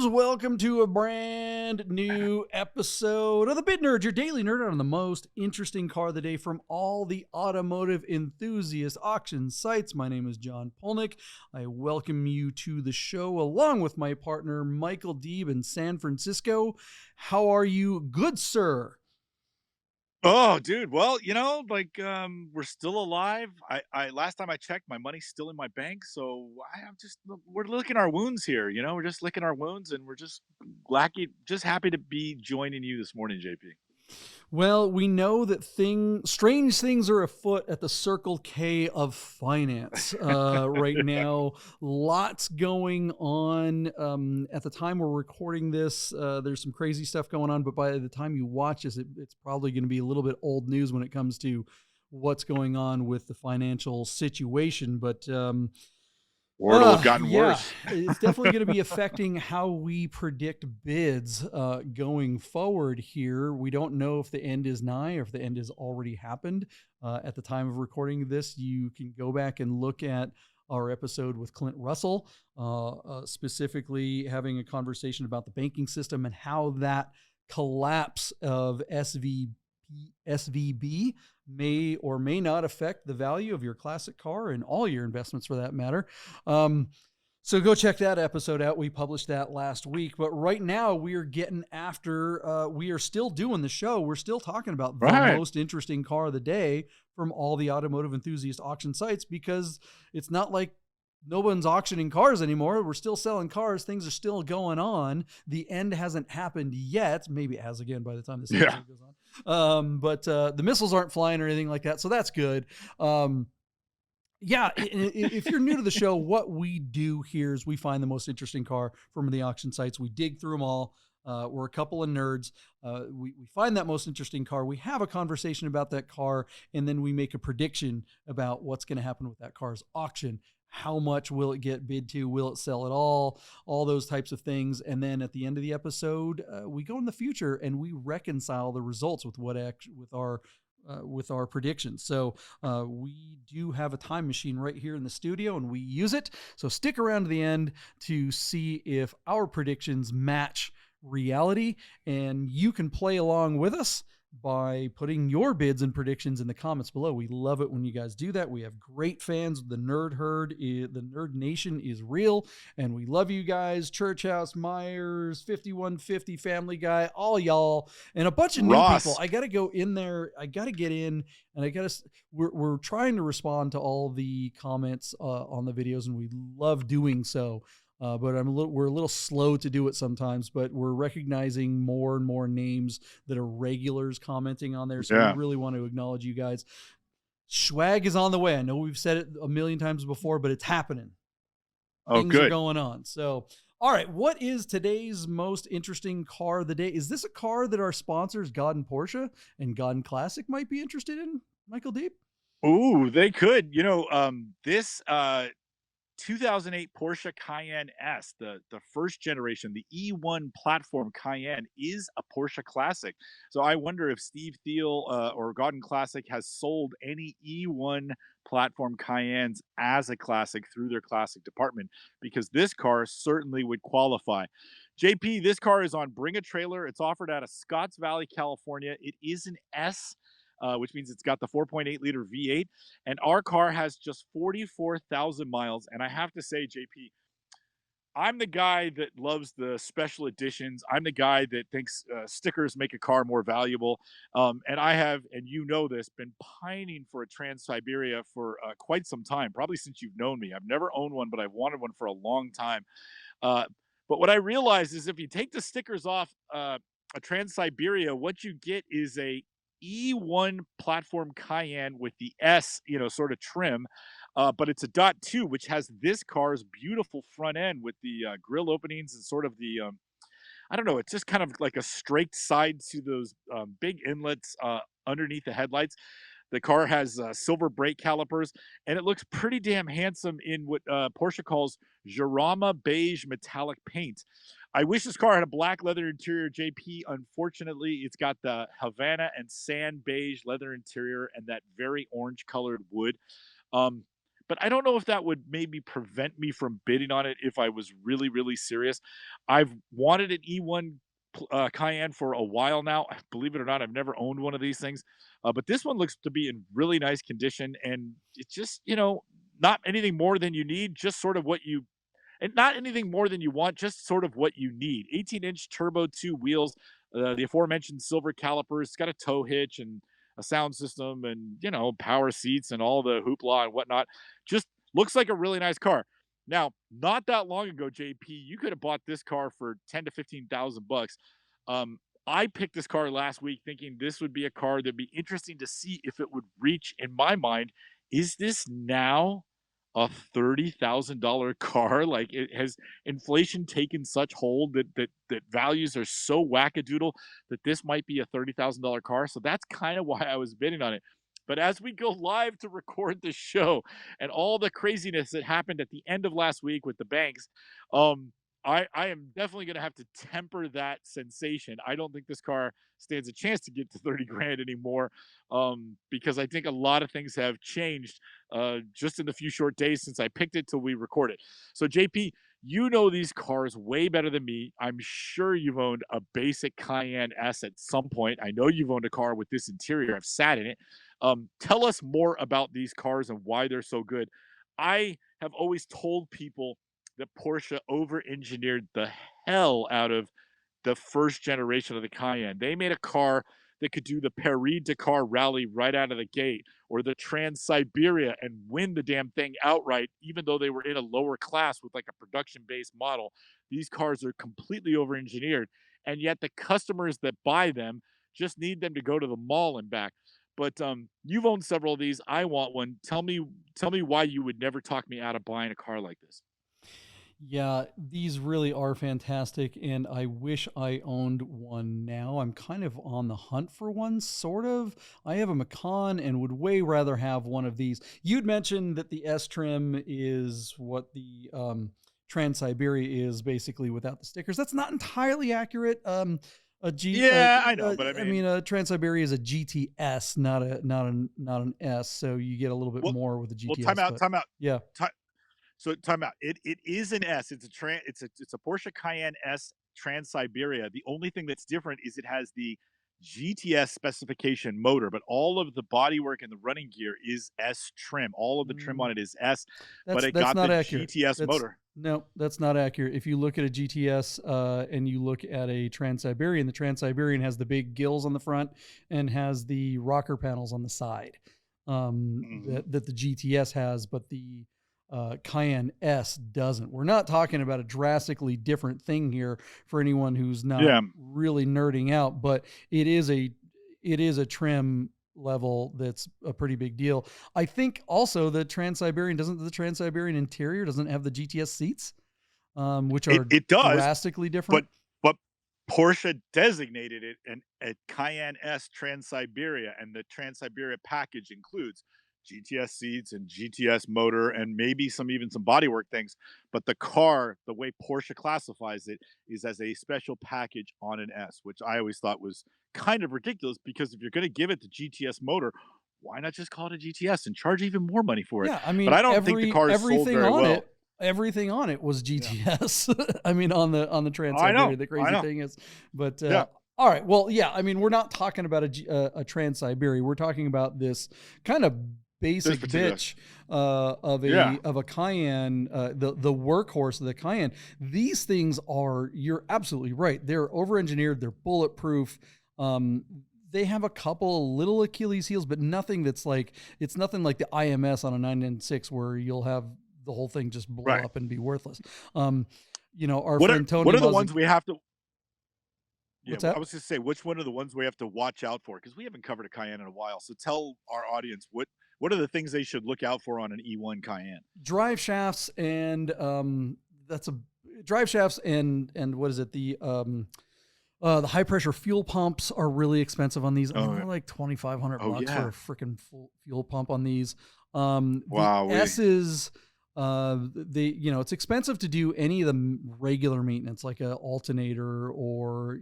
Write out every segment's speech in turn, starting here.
Welcome to a brand new episode of the Bit Nerd, your daily nerd on the most interesting car of the day from all the automotive enthusiast auction sites. My name is John Polnik. I welcome you to the show along with my partner, Michael Deeb in San Francisco. How are you, good sir? Oh, dude. Well, we're still alive. I last time I checked, my money's still in my bank, so we're licking our wounds here. We're just licking our wounds, and we're just just happy to be joining you this morning, JP. Well, we know that strange things are afoot at the Circle K of finance right now. Lots going on. At the time we're recording this, there's some crazy stuff going on, but by the time you watch this, it's probably going to be a little bit old news when it comes to what's going on with the financial situation. But Or it'll have gotten yeah, worse. it's definitely going to be affecting how we predict bids going forward here. We don't know if the end is nigh or if the end has already happened. At the time of recording this, you can go back and look at our episode with Clint Russell, specifically having a conversation about the banking system and how that collapse of SVB may or may not affect the value of your classic car and all your investments for that matter. So go check that episode out. We published that last week, but right now we are getting after, we are still doing the show. We're still talking about the Right. most interesting car of the day from all the automotive enthusiast auction sites, because it's not like no one's auctioning cars anymore. We're still selling cars. Things are still going on. The end hasn't happened yet. Maybe it has again by the time this Yeah. episode goes on. But the missiles aren't flying or anything like that. So that's good. Yeah, if you're new to the show, what we do here is we find the most interesting car from the auction sites. We dig through them all. We're a couple of nerds. We find that most interesting car. We have a conversation about that car, and then we make a prediction about what's going to happen with that car's auction. How much will it get bid to? Will it sell at all? All those types of things. And then at the end of the episode, we go in the future and we reconcile the results with with our predictions. So we do have a time machine right here in the studio and we use it. So stick around to the end to see if our predictions match reality, and you can play along with us by putting your bids and predictions in the comments below. We love it when you guys do that. We have great fans. The Nerd Herd, the Nerd Nation is real, and we love you guys. Church House, Myers, 5150, Family Guy, all y'all, and a bunch of new people. Ross. I got to go in there. I got to get in, and we're trying to respond to all the comments on the videos, and we love doing so. But we're a little slow to do it sometimes, but we're recognizing more and more names that are regulars commenting on there. So we Yeah. really want to acknowledge you guys. Swag is on the way. I know we've said it a million times before, but it's happening. Oh, Things are good. going on. So, all right. What is today's most interesting car of the day? Is this a car that our sponsors, God and Porsche and God and Classic, might be interested in, Michael Deeb? Ooh, they could. This 2008 Porsche Cayenne S, the first generation, the E1 platform Cayenne, is a Porsche classic. So I wonder if Steve Thiel or Godden Classic has sold any E1 platform Cayennes as a classic through their classic department, because this car certainly would qualify. JP, this car is on Bring a Trailer. It's offered out of Scotts Valley, California. It is an S, which means it's got the 4.8-liter V8. And our car has just 44,000 miles. And I have to say, JP, I'm the guy that loves the special editions. I'm the guy that thinks stickers make a car more valuable. And I have, and you know this, been pining for a Trans Siberia for quite some time, probably since you've known me. I've never owned one, but I've wanted one for a long time. Uh, but what I realized is if you take the stickers off a Trans Siberia, what you get is a E1 platform Cayenne with the S, sort of trim, but it's a dot two, which has this car's beautiful front end with the grill openings and sort of the I don't know, it's just kind of like a straight side to those big inlets underneath the headlights. The car has silver brake calipers, and it looks pretty damn handsome in what Porsche calls Jurama beige metallic paint. I wish this car had a black leather interior, JP. Unfortunately, it's got the Havana and sand beige leather interior and that very orange colored wood. Um, but I don't know if that would maybe prevent me from bidding on it if I was really, really serious. I've wanted an E1 Cayenne for a while now. Believe it or not, I've never owned one of these things, but this one looks to be in really nice condition, and it's just, not anything more than you need, just sort of what you and not anything more than you want, just sort of what you need. 18-inch turbo 2 wheels, the aforementioned silver calipers. It's got a tow hitch and a sound system and, power seats and all the hoopla and whatnot. Just looks like a really nice car. Now, not that long ago, JP, you could have bought this car for 10 to 15,000 bucks. I picked this car last week thinking this would be a car that'd be interesting to see if it would reach, in my mind, is this now a $30,000 car? Like, it has inflation taken such hold that values are so wackadoodle that this might be a $30,000 car. So that's kind of why I was bidding on it. But as we go live to record the show and all the craziness that happened at the end of last week with the banks, um, I am definitely going to have to temper that sensation. I don't think this car stands a chance to get to 30 grand anymore, because I think a lot of things have changed just in the few short days since I picked it till we recorded. So, JP, you know these cars way better than me. I'm sure you've owned a basic Cayenne S at some point. I know you've owned a car with this interior. I've sat in it. Tell us more about these cars and why they're so good. I have always told people that Porsche over-engineered the hell out of the first generation of the Cayenne. They made a car that could do the Paris-Dakar rally right out of the gate, or the Trans-Siberia, and win the damn thing outright, even though they were in a lower class with like a production-based model. These cars are completely over-engineered, and yet the customers that buy them just need them to go to the mall and back. But you've owned several of these. I want one. Tell me why you would never talk me out of buying a car like this. Yeah, these really are fantastic, and I wish I owned one now. I'm kind of on the hunt for one, sort of. I have a Macan and would way rather have one of these. You'd mentioned that the S trim is what the Trans-Siberia is, basically without the stickers. That's not entirely accurate. Yeah, I know, but I mean, A Trans-Siberia is a GTS, not an S. So you get a little bit well, more with the well, GTS. time out, But time out. yeah, So time out. It is an S. It's a Porsche Cayenne S Trans-Siberia. The only thing that's different is it has the GTS specification motor, but all of the bodywork and the running gear is S trim. All of the trim mm, on it is S, but it that's got the not accurate. GTS motor. No, that's not accurate. If you look at a GTS and you look at a Trans-Siberian, the Trans-Siberian has the big gills on the front and has the rocker panels on the side, that the GTS has, but the Cayenne S doesn't. We're not talking about a drastically different thing here for anyone who's not Yeah. really nerding out, but it is a trim level that's a pretty big deal. I think also the Trans-Siberian interior doesn't have the GTS seats, which It are it does, drastically different. but Porsche designated it a Cayenne S Trans-Siberia, and the Trans-Siberia package includes GTS seats and GTS motor and maybe even some bodywork things. But the car, the way Porsche classifies it, is as a special package on an S, which I always thought was kind of ridiculous, because if you're going to give it the GTS motor, why not just call it a GTS and charge even more money for it? Yeah, I But mean I don't think the car is sold everything very on well. everything on it was Yeah. GTS. I mean, on the I know. Trans-Siberia, the I crazy know. thing is, but Yeah. all right, well, yeah, I mean, we're not talking about a Trans-Siberia. We're talking about this kind of This basic particular. bitch of Yeah. a Cayenne, the workhorse of the Cayenne. These things are, you're absolutely right. They're over-engineered. They're bulletproof. Um, they have a couple little Achilles heels, but nothing that's like, it's nothing like the IMS on a 996 where you'll have the whole thing just blow Right. up and be worthless. Um, our What are friend Tony what are the Muzik, ones we have to Yeah, what's I that? was gonna say, which one are the ones we have to watch out for? Because we haven't covered a Cayenne in a while. So tell our audience what are the things they should look out for on an E1 Cayenne? Drive shafts and that's a drive shafts and what is it? The high pressure fuel pumps are really expensive on these. I mean, Oh, they're like 2,500 oh bucks for yeah. a freaking fuel pump on these. The Wow. S's, it's expensive to do any of the regular maintenance, like a alternator or,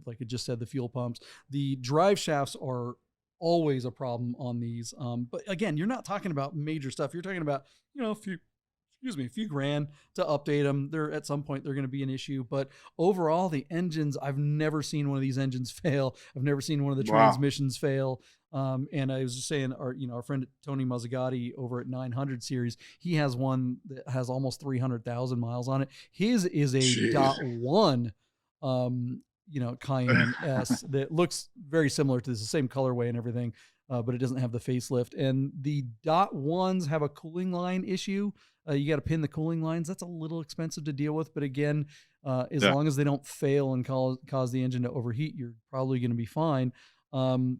like I just said, the fuel pumps. The drive shafts are always a problem on these. But again, you're not talking about major stuff. You're talking about, a few, excuse me, a few grand to update them. They're at some point they're going to be an issue, but overall the engines, I've never seen one of these engines fail. I've never seen one of the Wow. transmissions fail. And I was just saying, our friend Tony Mazzagatti over at 900 series, he has one that has almost 300,000 miles on it. His is a Jeez. dot one, Cayenne S that looks very similar to this, the same colorway and everything, but it doesn't have the facelift. And the dot ones have a cooling line issue. You got to pin the cooling lines. That's a little expensive to deal with, but again, as Yeah. long as they don't fail and cause the engine to overheat, you're probably going to be fine.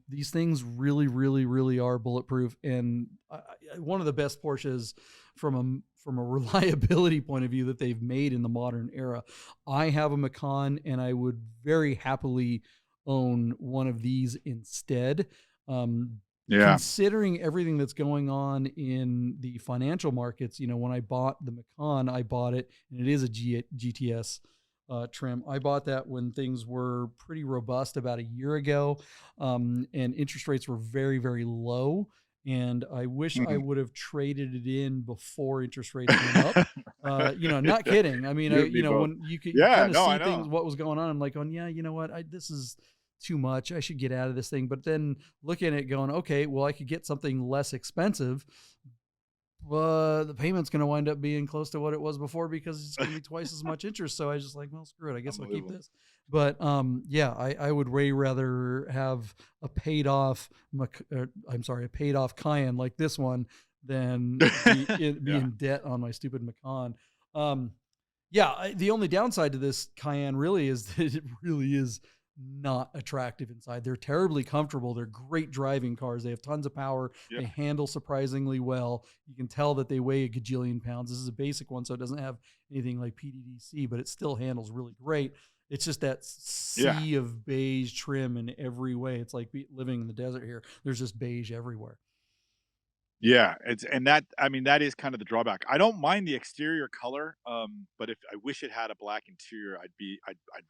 These things really, really, really are bulletproof, and one of the best Porsches from a reliability point of view that they've made in the modern era. I have a Macan, and I would very happily own one of these instead. Um, Yeah. Considering everything that's going on in the financial markets, when I bought the Macan, I bought it, and it is a GTS trim. I bought that when things were pretty robust about a year ago, and interest rates were very, very low. And I wish I Mhm. would have traded it in before interest rates went up. Not kidding. I mean, You and me both. when you Yeah, kind of no, I see things, know. what was going on, I'm like, going, yeah, you know what, this is too much. I should get out of this thing. But then looking at it, going, okay, well, I could get something less expensive, but the payment's going to wind up being close to what it was before because it's going to be twice as much interest. So I was just like, well, screw it. I guess I'll keep Unbelievable. this. But yeah, I would way rather have a a paid off Cayenne like this one than be Yeah. in debt on my stupid Macan. Um, yeah, the only downside to this Cayenne really is that it really is not attractive inside. They're terribly comfortable. They're great driving cars. They have tons of power. Yeah. They handle surprisingly well. You can tell that they weigh a gajillion pounds. This is a basic one, so it doesn't have anything like PDDC, but it still handles really great. It's just that Yeah. sea of beige trim in every way. It's like living in the desert here. There's just beige everywhere. Yeah, it's and that I mean, that is kind of the drawback. I don't mind the exterior color, but if I wish it had a black interior, I'd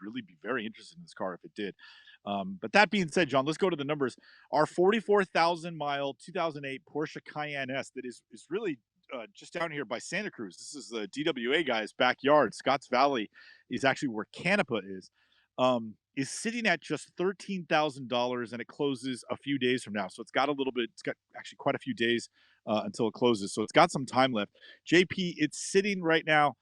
really be very interested in this car if it did. But that being said, John, let's go to the numbers. Our 44,000 mile 2008 Porsche Cayenne S that is really just down here by Santa Cruz. This is the DWA guy's backyard. Scotts Valley is actually where Canepa is sitting at just $13,000, and it closes a few days from now. So it's got a little bit. It's got actually quite a few days until it closes. So it's got some time left. JP, it's sitting right now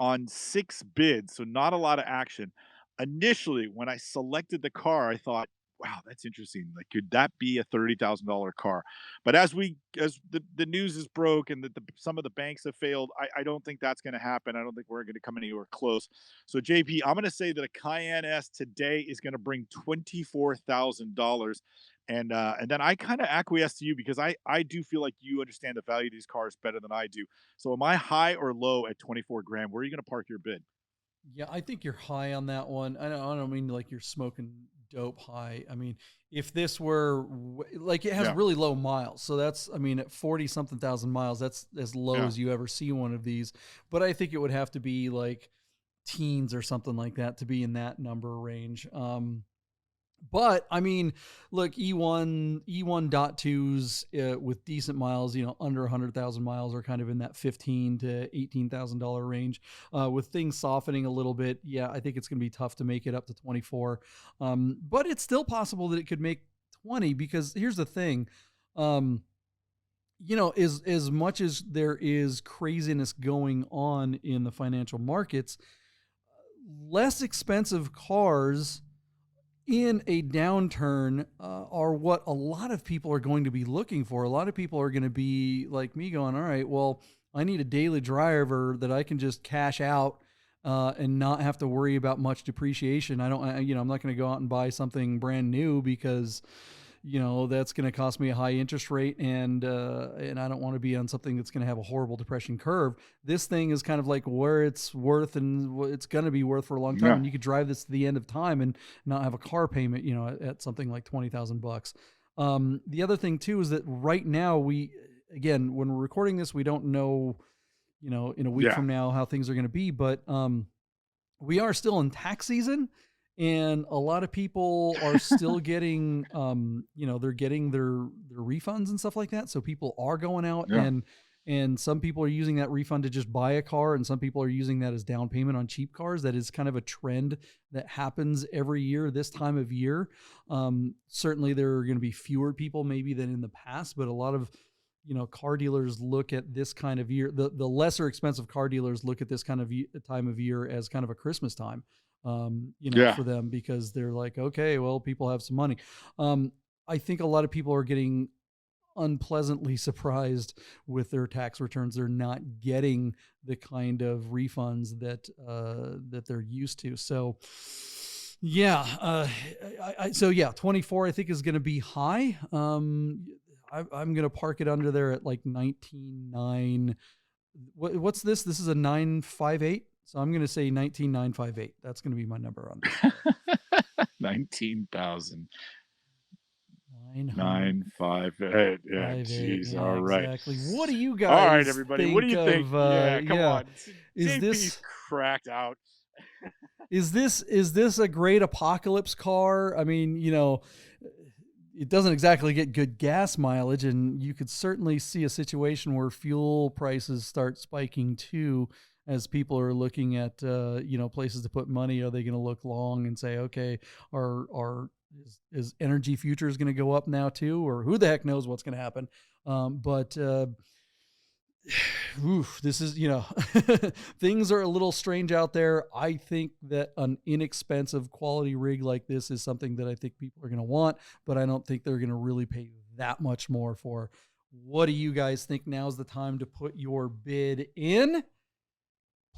on 6 bids, so not a lot of action. Initially, when I selected the car, I thought, "Wow, that's interesting. Like, could that be a $30,000 car?" But as the news is broke and that some of the banks have failed, I don't think that's going to happen. I don't think we're going to come anywhere close. So, JP, I'm going to say that a Cayenne S today is going to bring $24,000. And then I kind of acquiesce to you because I do feel like you understand the value of these cars better than I do. So am I high or low at 24 grand? Where are you going to park your bid? Yeah, I think you're high on that one. I don't mean like you're smoking dope high. I mean, if this were like it has Yeah. really low miles. So that's, I mean, at 40 something thousand miles, that's as low Yeah. as you ever see one of these. But I think it would have to be like teens or something like that to be in that number range. But I mean, look, E1.2s with decent miles, under 100,000 miles are kind of in that 15 to $18,000 range. With things softening a little bit, yeah, I think it's going to be tough to make it up to 24. But it's still possible that it could make 20 because here's the thing. As much as there is craziness going on in the financial markets, less expensive cars in a downturn are what a lot of people are going to be looking for. A lot of people are going to be like me going, all right, well, I need a daily driver that I can just cash out and not have to worry about much depreciation. I'm not going to go out and buy something brand new because that's going to cost me a high interest rate, and I don't want to be on something that's going to have a horrible depression curve. This thing is kind of like where it's worth and what it's going to be worth for a long time, Yeah. and you could drive this to the end of time and not have a car payment, at something like $20,000. The other thing too is that right now again, when we're recording this, we don't know, in a week Yeah. from now how things are going to be, but we are still in tax season. and a lot of people are still getting, they're getting their refunds and stuff like that. So people are going out, Yeah. and some people are using that refund to just buy a car, and some people are using that as down payment on cheap cars. That is kind of a trend that happens every year this time of year. Certainly there are going to be fewer people maybe than in the past, but a lot of, car dealers look at this kind of year, the lesser expensive car dealers look at this kind of time of year as kind of a Christmas time, Yeah. for them, because they're like, okay, well, people have some money. I think a lot of people are getting unpleasantly surprised with their tax returns. They're not getting the kind of refunds that they're used to. So yeah, 24 I think is going to be high. I'm going to park it under there at like 19.9. What's this? This is a 958. So I'm going to say 19,958. That's going to be my number on this. 19,000. 958. Yeah, jeez. Yeah, all right. exactly. What do you guys All right, everybody. What do you think? yeah, Come on. Is JP's this cracked out? is this a great apocalypse car? I mean, it doesn't exactly get good gas mileage, and you could certainly see a situation where fuel prices start spiking too, as people are looking at places to put money. Are they going to look long and say, okay, is energy futures going to go up now too, or who the heck knows what's going to happen? But this is, things are a little strange out there. I think that an inexpensive quality rig like this is something that I think people are going to want, but I don't think they're going to really pay that much more for. What do you guys think? Now's the time to put your bid in.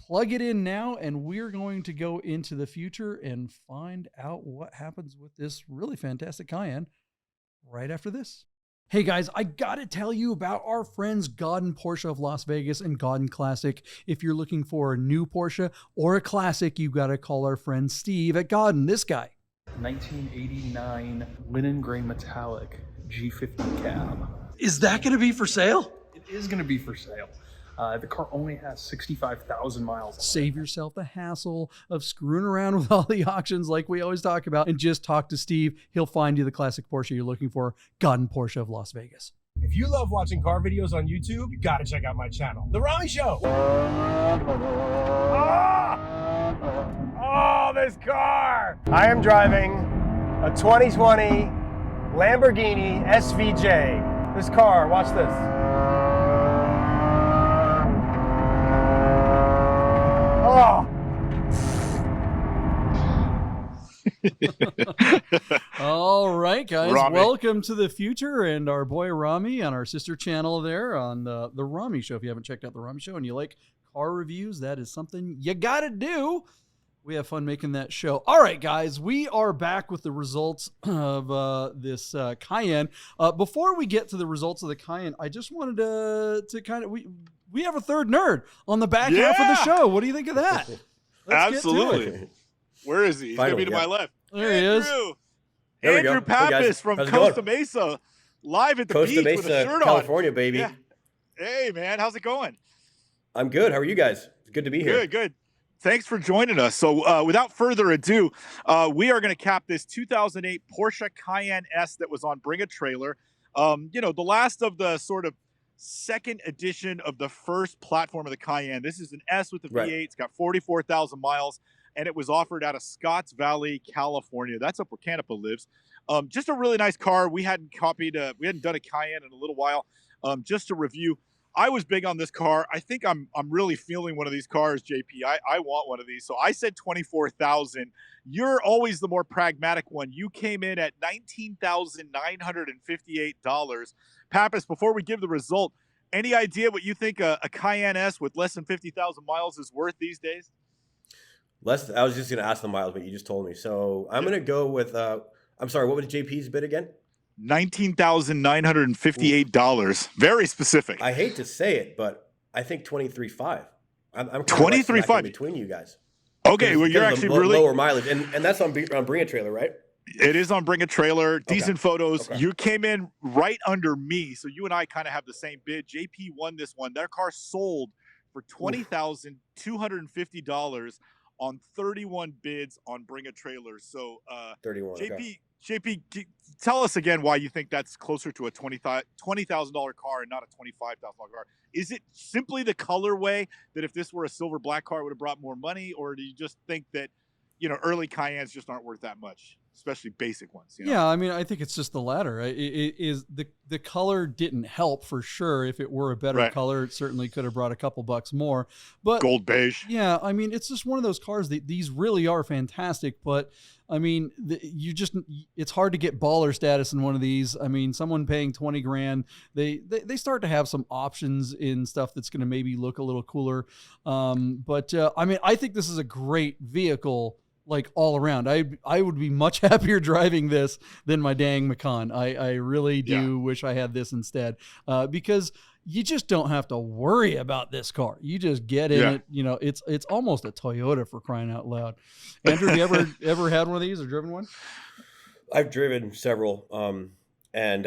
Plug it in now, and we're going to go into the future and find out what happens with this really fantastic Cayenne right after this. Hey guys, I gotta tell you about our friends Godden Porsche of Las Vegas and Godden Classic. If you're looking for a new Porsche or a classic, you gotta call our friend Steve at Godden, this guy. 1989 linen gray metallic G50 cab. Is that gonna be for sale? It is going to be for sale. The car only has 65,000 miles on it. Save yourself the hassle of screwing around with all the auctions like we always talk about, and just talk to Steve. He'll find you the classic Porsche you're looking for. Godden Porsche of Las Vegas. If you love watching car videos on YouTube, you gotta check out my channel, The Rami Show. Oh, this car! I am driving a 2020 Lamborghini SVJ. This car, watch this. Oh. All right, guys, Rami. welcome to the future, and our boy Rami on our sister channel there on the Rami Show. If you haven't checked out the Rami Show and you like car reviews, that is something you gotta do. We have fun making that show. All right, guys, we are back with the results of this Cayenne. Before we get to the results of the Cayenne, I just wanted to kind of we have a third nerd on the back half of the show. What do you think of that? Let's Absolutely. get to it. Where is he? He's going to be to my left. There he is. There we go. Andrew Hey, guys. Pappas from How's it Costa going? Mesa, live at the Costa beach Mesa, with a shirt California, on. baby. Yeah. Hey, man, how's it going? I'm good. How are you guys? It's good to be here. Good, good. Thanks for joining us. So without further ado, we are going to cap this 2008 Porsche Cayenne S that was on Bring a Trailer. The last of the sort of second edition of the first platform of the Cayenne. This is an S with the V8. Right. It's got 44,000 miles, and it was offered out of Scotts Valley, California. That's up where Canepa lives. Just a really nice car. We hadn't done a Cayenne in a little while. Just to review, I was big on this car. I think I'm really feeling one of these cars, JP. I want one of these. So I said 24,000. You're always the more pragmatic one. You came in at $19,958. Pappas, before we give the result, any idea what you think a Cayenne S with less than 50,000 miles is worth these days? I was just going to ask the miles, but you just told me. So I'm going to go with, I'm sorry, what was JP's bid again? $19,958. Very specific. I hate to say it, but I think 23.5. I'm kind of 23.5 between you guys. Okay, well, you're Because of actually the really lower mileage, and that's on Bring a Trailer, right? It is on Bring a Trailer. Decent photos. Okay. You came in right under me, so you and I kind of have the same bid. JP won this one. Their car sold for $20,250 on 31 bids on Bring a Trailer. So 31. JP, Okay. JP, tell us again why you think that's closer to a $20,000 car and not a $25,000 car. Is it simply the colorway that if this were a silver black car, it would have brought more money? Or do you just think that, early Cayennes just aren't worth that much, especially basic ones? Yeah, I mean, I think it's just the latter. It is the color didn't help for sure. If it were a better color, it certainly could have brought a couple bucks more. But gold beige. Yeah, I mean, it's just one of those cars that these really are fantastic. But I mean, it's hard to get baller status in one of these. I mean, someone paying 20 grand, they start to have some options in stuff that's going to maybe look a little cooler. But I mean, I think this is a great vehicle. Like all around, I would be much happier driving this than my dang Macan. I really do wish I had this instead, because you just don't have to worry about this car. You just get in it. It's almost a Toyota, for crying out loud. Andrew, you ever had one of these or driven one? I've driven several, and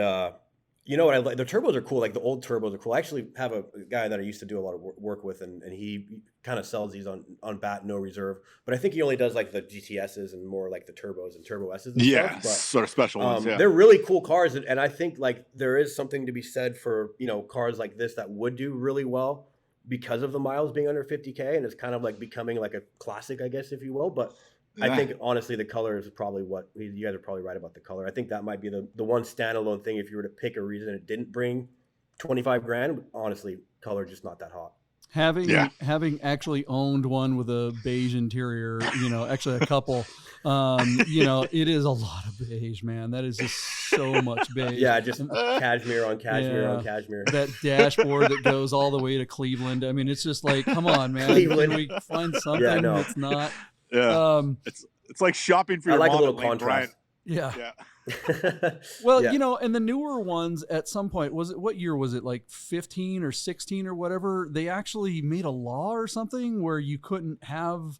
you know what I like? The turbos are cool. Like the old turbos are cool. I actually have a guy that I used to do a lot of work with, and he kind of sells these on BaT, no reserve. But I think he only does like the GTSs and more like the turbos and Turbo S's. And stuff. But, sort of special ones. They're really cool cars, and I think like there is something to be said for cars like this that would do really well because of the miles being under 50K, and it's kind of like becoming like a classic, I guess, if you will. But I think honestly, the color is probably what you guys are probably right about the color. I think that might be the one standalone thing. If you were to pick a reason it didn't bring 25 grand, honestly, color just not that hot. Having actually owned one with a beige interior, actually a couple, it is a lot of beige, man. That is just so much beige. Yeah, just cashmere on cashmere on cashmere. That dashboard that goes all the way to Cleveland. I mean, it's just like, come on, man. Can we find something that's not? Yeah. It's like shopping for your like mom a little at Lane contrast. Bryant. Yeah. Well, and the newer ones at some point, what year was it, like 15 or 16 or whatever? They actually made a law or something where you couldn't have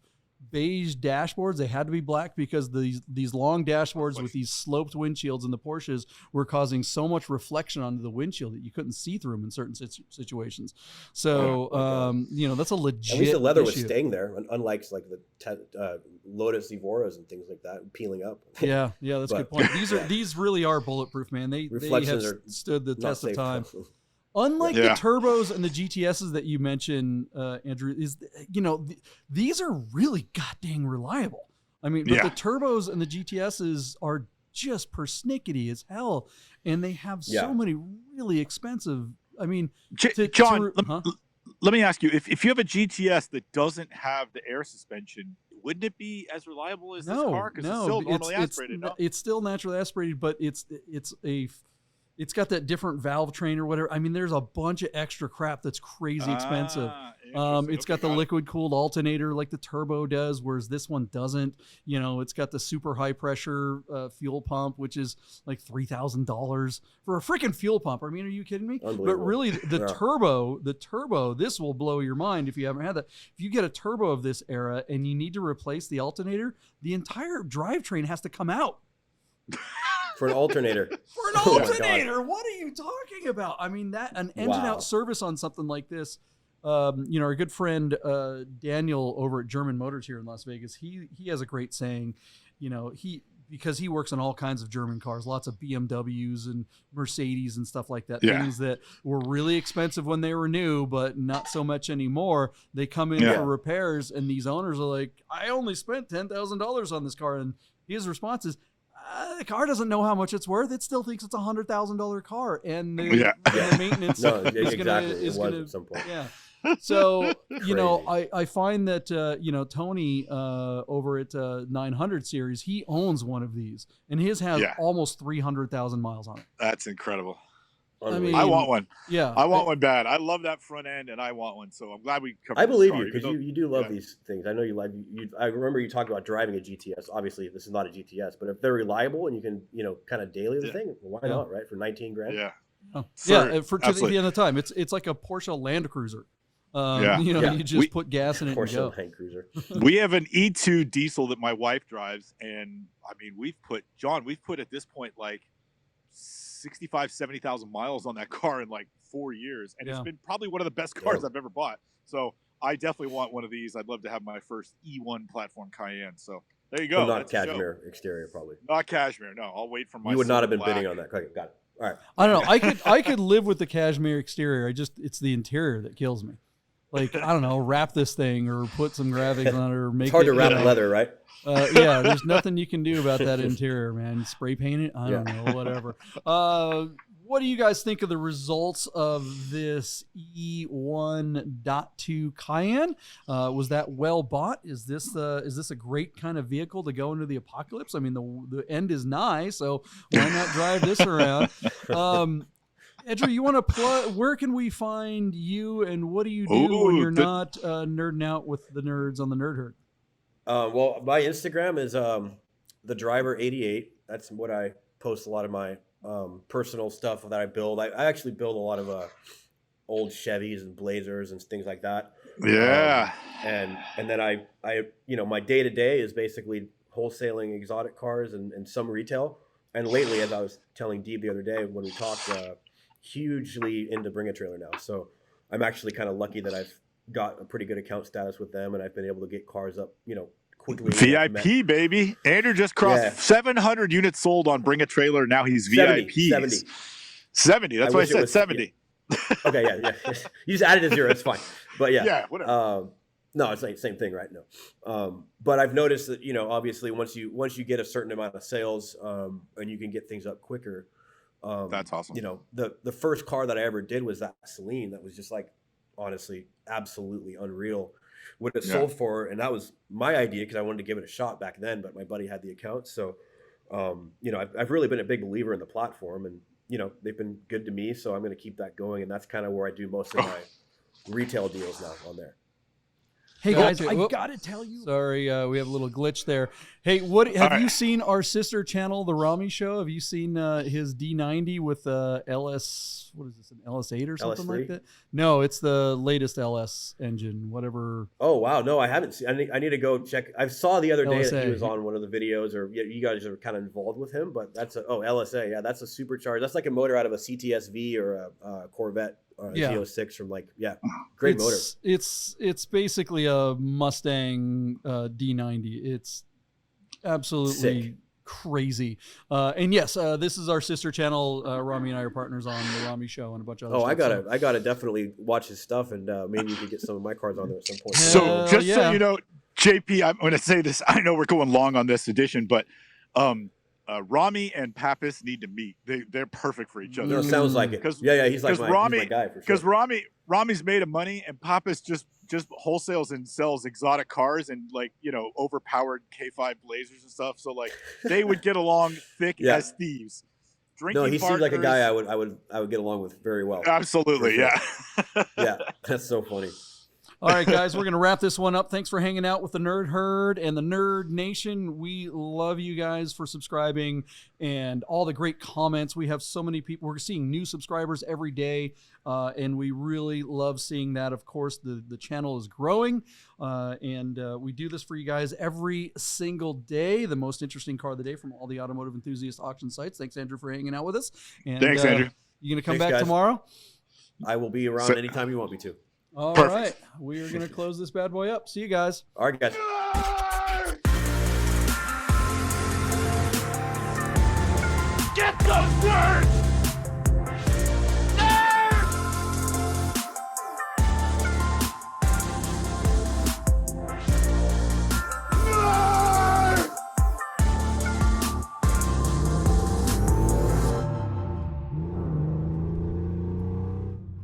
beige dashboards. They had to be black because these long dashboards with these sloped windshields in the Porsches were causing so much reflection onto the windshield that you couldn't see through them in certain situations. So, that's a legit At least the leather issue. was staying there, unlike like the Lotus Evoras and things like that, peeling up. Yeah, that's a good point. These really are bulletproof, man. They have stood the test of time. Unlike the turbos and the GTSs that you mentioned, Andrew, these are really goddamn reliable. I mean, but the turbos and the GTSs are just persnickety as hell, and they have so many really expensive. I mean, John, let me ask you: if you have a GTS that doesn't have the air suspension, wouldn't it be as reliable as this car? Because it's still normally aspirated. It's still naturally aspirated, but it's got that different valve train or whatever. I mean, there's a bunch of extra crap that's crazy expensive. It's got the liquid cooled alternator like the turbo does, whereas this one doesn't. It's got the super high pressure fuel pump, which is like $3,000 for a freaking fuel pump. I mean, are you kidding me? But really, the turbo, this will blow your mind if you haven't had that. If you get a turbo of this era and you need to replace the alternator, the entire drivetrain has to come out. For an alternator. For an alternator? What are you talking about? I mean, an engine out service on something like this. Our good friend Daniel over at German Motors here in Las Vegas, he has a great saying. Because he works on all kinds of German cars, lots of BMWs and Mercedes and stuff like that. Things that were really expensive when they were new, but not so much anymore. They come in for repairs, and these owners are like, "I only spent $10,000 on this car," and his response is, the car doesn't know how much it's worth. It still thinks it's $100,000 car, and the maintenance is going to at some point. Yeah. So I find that Tony over at 900 series, he owns one of these, and his has almost 300,000 miles on it. That's incredible. I mean, I want one. Yeah, I want one bad. I love that front end, and I want one. So I'm glad we covered. I believe you because you do love these things. I know you like. I remember you talked about driving a GTS. Obviously, this is not a GTS, but if they're reliable and you can, kind of daily the thing, why not? Right, for 19 grand. Yeah. For to the end of the time, it's like a Porsche LandCruiser. You just put gas in it Porsche and go. LandCruiser. We have an E2 diesel that my wife drives, and I mean, we've put at this point like 65,000-70,000 miles on that car in like 4 years, and it's been probably one of the best cars I've ever bought. So I definitely want one of these. I'd love to have my first E1 platform Cayenne. So there you But go. not That's the show. cashmere exterior, probably. Not cashmere. No, I'll wait for my. You would not have been black. bidding on that. Okay, got it. All right. I don't know. I could live with the cashmere exterior. It's the interior that kills me. Like, I don't know, wrap this thing or put some graphics on it or make It's hard it, to wrap leather, right? Yeah, there's nothing you can do about that interior, man. Spray paint it? I don't know, whatever. What do you guys think of the results of this E1.2 Cayenne? Was that well bought? Is this a great kind of vehicle to go into the apocalypse? I mean, the end is nigh, so why not drive this around? Andrew, you want to plug? Where can we find you, and what do you do when you're not nerding out with the nerds on the Nerd Herd? Well, my Instagram is the driver 88. That's what I post a lot of my personal stuff that I build. I actually build a lot of old Chevys and Blazers and things like that. Yeah. And then I my day to day is basically wholesaling exotic cars and some retail. And lately, as I was telling Deeb the other day when we talked, hugely into Bring a Trailer now. So I'm actually kind of lucky that I've got a pretty good account status with them, and I've been able to get cars up, quickly. VIP, baby. Andrew just crossed 700 units sold on Bring a Trailer. Now he's VIP. 70. That's why I said 70. Okay, yeah. You just added a zero. It's fine. But yeah, whatever. No, it's like same thing, right? No. But I've noticed that obviously once you get a certain amount of sales, and you can get things up quicker. That's awesome. The first car that I ever did was that Celine. That was just like, honestly, absolutely unreal what it sold for. And that was my idea because I wanted to give it a shot back then, but my buddy had the account. So, I've really been a big believer in the platform, and, they've been good to me. So I'm going to keep that going. And that's kind of where I do most of my retail deals now on there. Hey guys, I gotta tell you. Sorry, we have a little glitch there. Hey, what have you seen our sister channel, The Rami Show? Have you seen his D90 with LS? What is this? An LS8 or something LS3? like that? No, it's the latest LS engine. Whatever. Oh wow, no, I haven't seen. I need to go check. I saw the other day LSA. that he was on one of the videos, or you guys are kind of involved with him. But that's LSA. Yeah, that's a supercharged. That's like a motor out of a CTSV or a Corvette. Z06 from great motor. It's basically a Mustang D90. It's absolutely sick. Crazy. And yes, this is our sister channel. Rami and I are partners on the Rami Show and a bunch of other stuff. I gotta definitely watch his stuff, and maybe you could get some of my cars on there at some point. So just so you know, JP, I'm going to say this. I know we're going long on this edition, but Rami and Pappas need to meet. They're perfect for each other. No, sounds like it. He's like my guy for sure. Because Rami's made of money, and Pappas just wholesales and sells exotic cars and overpowered K5 Blazers and stuff. So they would get along thick as thieves. He seems like a guy I would get along with very well. Absolutely, sure. Yeah, that's so funny. All right, guys, we're going to wrap this one up. Thanks for hanging out with the Nerd Herd and the Nerd Nation. We love you guys for subscribing and all the great comments. We have so many people. We're seeing new subscribers every day, and we really love seeing that. Of course, the channel is growing, and we do this for you guys every single day. The most interesting car of the day from all the automotive enthusiast auction sites. Thanks, Andrew, for hanging out with us. And, thanks, Andrew. You going to come back tomorrow? I will be around anytime you want me to. All right. We are going to close this bad boy up. See you guys. All right, guys.